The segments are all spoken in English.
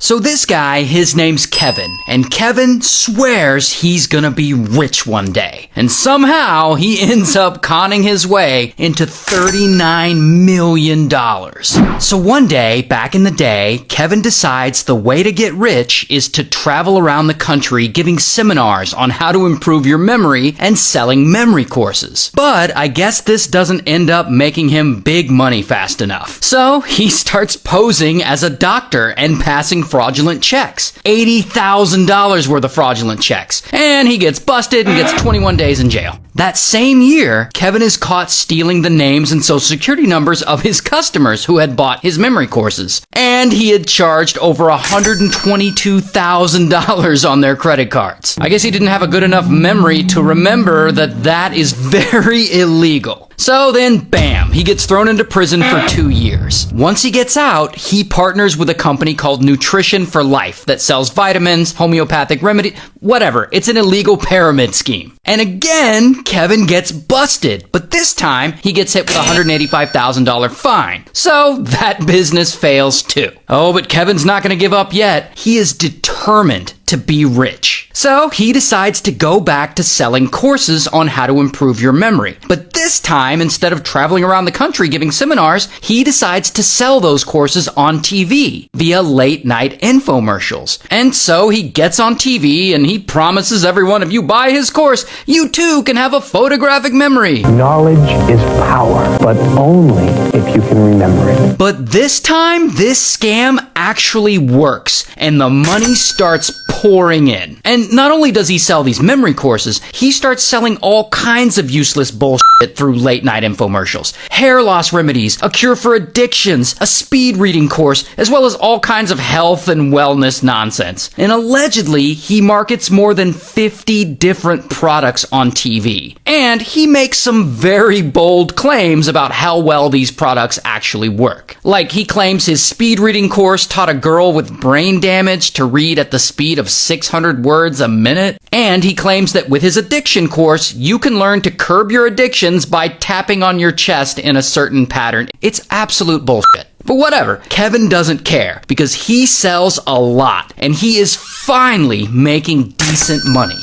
So this guy, his name's Kevin, and Kevin swears he's gonna be rich one day. And somehow he ends up conning his way into $39 million. So one day, back in the day, Kevin decides the way to get rich is to travel around the country giving seminars on how to improve your memory and selling memory courses. But I guess this doesn't end up making him big money fast enough. So he starts posing as a doctor and passing fraudulent checks. $80,000 worth of fraudulent checks. And he gets busted and gets 21 days in jail. That same year, Kevin is caught stealing the names and social security numbers of his customers who had bought his memory courses. And he had charged over $122,000 on their credit cards. I guess he didn't have a good enough memory to remember that that is very illegal. So then, bam, he gets thrown into prison for 2 years. Once he gets out, he partners with a company called Nutrition for Life that sells vitamins, homeopathic remedies, whatever. It's an illegal pyramid scheme. And again, Kevin gets busted, but this time he gets hit with a $185,000 fine. So that business fails too. Oh, but Kevin's not going to give up yet. He is determined to be rich. So he decides to go back to selling courses on how to improve your memory. But this time, instead of traveling around the country giving seminars, he decides to sell those courses on TV via late night infomercials. And so he gets on TV and he promises everyone, if you buy his course, you too can have a photographic memory. Knowledge is power, but only if you can remember it. But this time, this scam actually works, and the money starts pouring in. And not only does he sell these memory courses, he starts selling all kinds of useless bullshit through late night infomercials. Hair loss remedies, a cure for addictions, a speed reading course, as well as all kinds of health and wellness nonsense. And allegedly, he markets more than 50 different products on TV. And he makes some very bold claims about how well these products actually work. Like, he claims his speed reading course taught a girl with brain damage to read at the speed of 600 words a minute. And he claims that with his addiction course, you can learn to curb your addictions by tapping on your chest in a certain pattern. It's absolute bullshit. But whatever, Kevin doesn't care because he sells a lot and he is finally making decent money.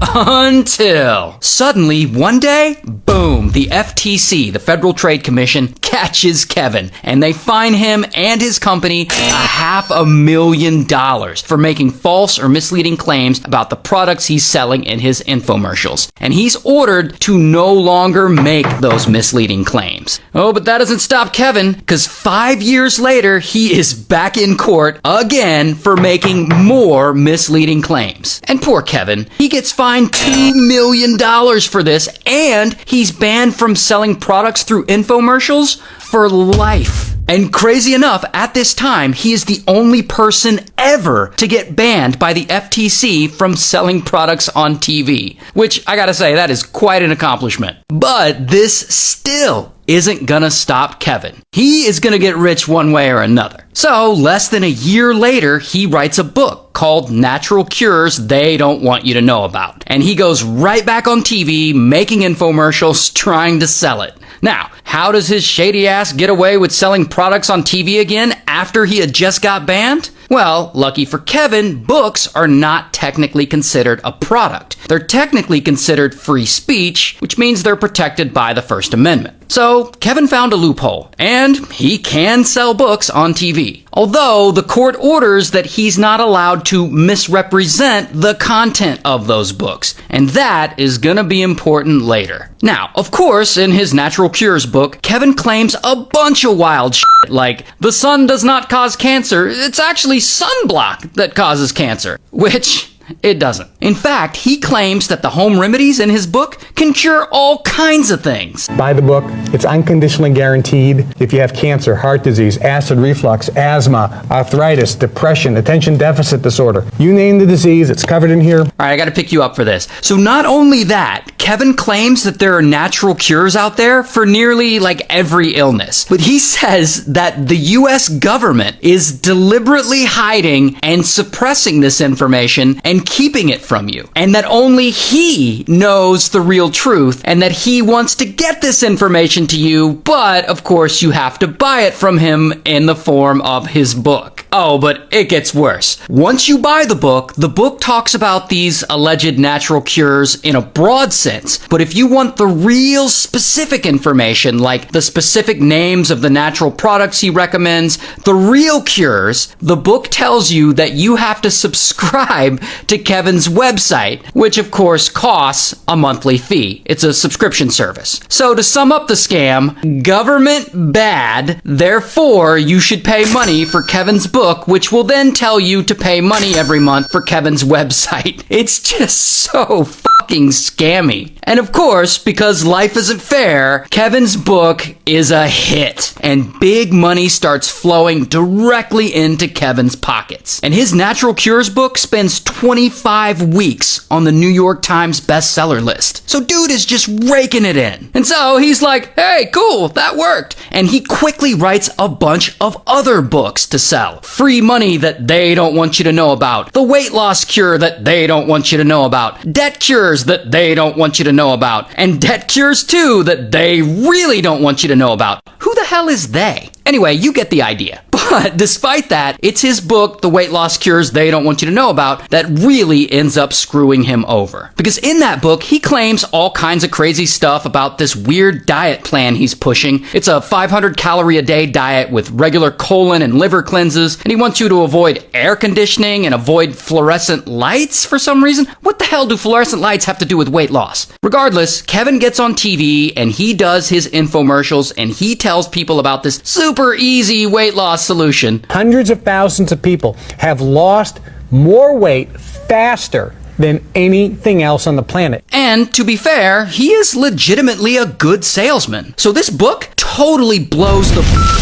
Until suddenly one day, boom, the FTC, the Federal Trade Commission, catches Kevin and they fine him and his company $500,000 for making false or misleading claims about the products he's selling in his infomercials. And he's ordered to no longer make those misleading claims. Oh, but that doesn't stop Kevin, because 5 years later, he is back in court again for making more misleading claims. And poor Kevin, he gets fined $2 million for this, and he's banned from selling products through infomercials for life. And crazy enough, at this time, he is the only person ever to get banned by the FTC from selling products on TV. Which, I gotta say, that is quite an accomplishment. But this still isn't gonna stop Kevin. He is gonna get rich one way or another. So, less than a year later, he writes a book called Natural Cures They Don't Want You to Know About. And he goes right back on TV, making infomercials, trying to sell it. Now, how does his shady ass get away with selling products on TV again after he had just got banned? Well, lucky for Kevin, books are not technically considered a product. They're technically considered free speech, which means they're protected by the First Amendment. So, Kevin found a loophole, and he can sell books on TV. Although, the court orders that he's not allowed to misrepresent the content of those books. And that is gonna be important later. Now, of course, in his Natural Cures book, Kevin claims a bunch of wild shit, like, the sun does not cause cancer, it's actually sunblock that causes cancer. Which, it doesn't. In fact, he claims that the home remedies in his book can cure all kinds of things. Buy the book. It's unconditionally guaranteed. If you have cancer, heart disease, acid reflux, asthma, arthritis, depression, attention deficit disorder, you name the disease, it's covered in here. All right, I got to pick you up for this. So not only that, Kevin claims that there are natural cures out there for nearly like every illness. But he says that the US government is deliberately hiding and suppressing this information and keeping it from you. And that only he knows the real truth and that he wants to get this information to you, but of course you have to buy it from him in the form of his book. Oh, but it gets worse. Once you buy the book talks about these alleged natural cures in a broad sense. But if you want the real specific information, like the specific names of the natural products he recommends, the real cures, the book tells you that you have to subscribe to Kevin's website, which of course costs a monthly fee. It's a subscription service. So to sum up the scam, government bad, therefore you should pay money for Kevin's book, which will then tell you to pay money every month for Kevin's website. It's just so fucking scammy. And of course, because life isn't fair, Kevin's book is a hit, and big money starts flowing directly into Kevin's pockets. And his Natural Cures book spends 25 weeks on the New York Times bestseller list. So dude is just raking it in. And so he's like, hey, cool, that worked. And he quickly writes a bunch of other books to sell. Free money that they don't want you to know about. The weight loss cure that they don't want you to know about. Debt cures that they don't want you to know about. And debt cures too that they really don't want you to know about. Who the hell is they? Anyway, you get the idea. But despite that, it's his book, The Weight Loss Cures They Don't Want You to Know About, that really ends up screwing him over. Because in that book, he claims all kinds of crazy stuff about this weird diet plan he's pushing. It's a 500 calorie a day diet with regular colon and liver cleanses, and he wants you to avoid air conditioning and avoid fluorescent lights for some reason. What the hell do fluorescent lights have to do with weight loss? Regardless, Kevin gets on TV and he does his infomercials and he tells people about this super easy weight loss solution. Hundreds of thousands of people have lost more weight faster than anything else on the planet. And to be fair, he is legitimately a good salesman. So this book totally blows the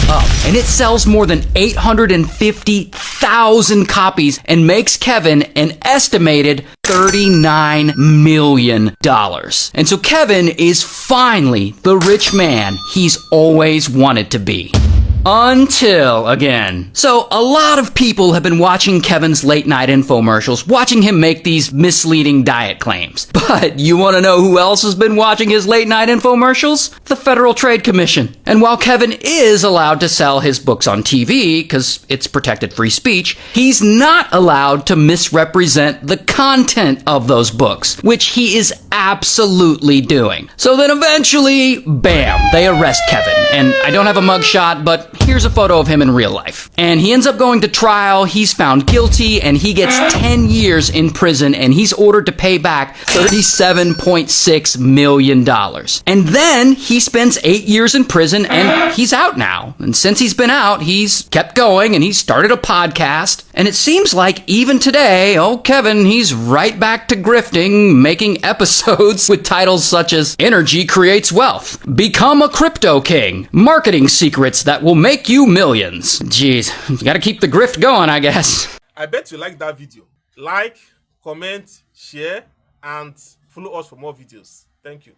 up, and it sells more than 850,000 copies and makes Kevin an estimated $39 million. And so Kevin is finally the rich man he's always wanted to be. Until again. So a lot of people have been watching Kevin's late night infomercials, watching him make these misleading diet claims. But you want to know who else has been watching his late night infomercials? The Federal Trade Commission. And while Kevin is allowed to sell his books on TV, because it's protected free speech, he's not allowed to misrepresent the content of those books, which he is absolutely doing. So then eventually, bam, they arrest Kevin. And I don't have a mugshot, but here's a photo of him in real life. And he ends up going to trial, he's found guilty, and he gets 10 years in prison, and he's ordered to pay back $37.6 million. And then he spends 8 years in prison, and he's out now. And since he's been out, he's kept going, and he's started a podcast. And it seems like even today, oh, Kevin, he's right back to grifting, making episodes with titles such as Energy Creates Wealth, Become a Crypto King, Marketing Secrets That Will Make You Millions. Jeez, you gotta keep the grift going, I guess. I bet you like that video. Like, comment, share, and follow us for more videos. Thank you.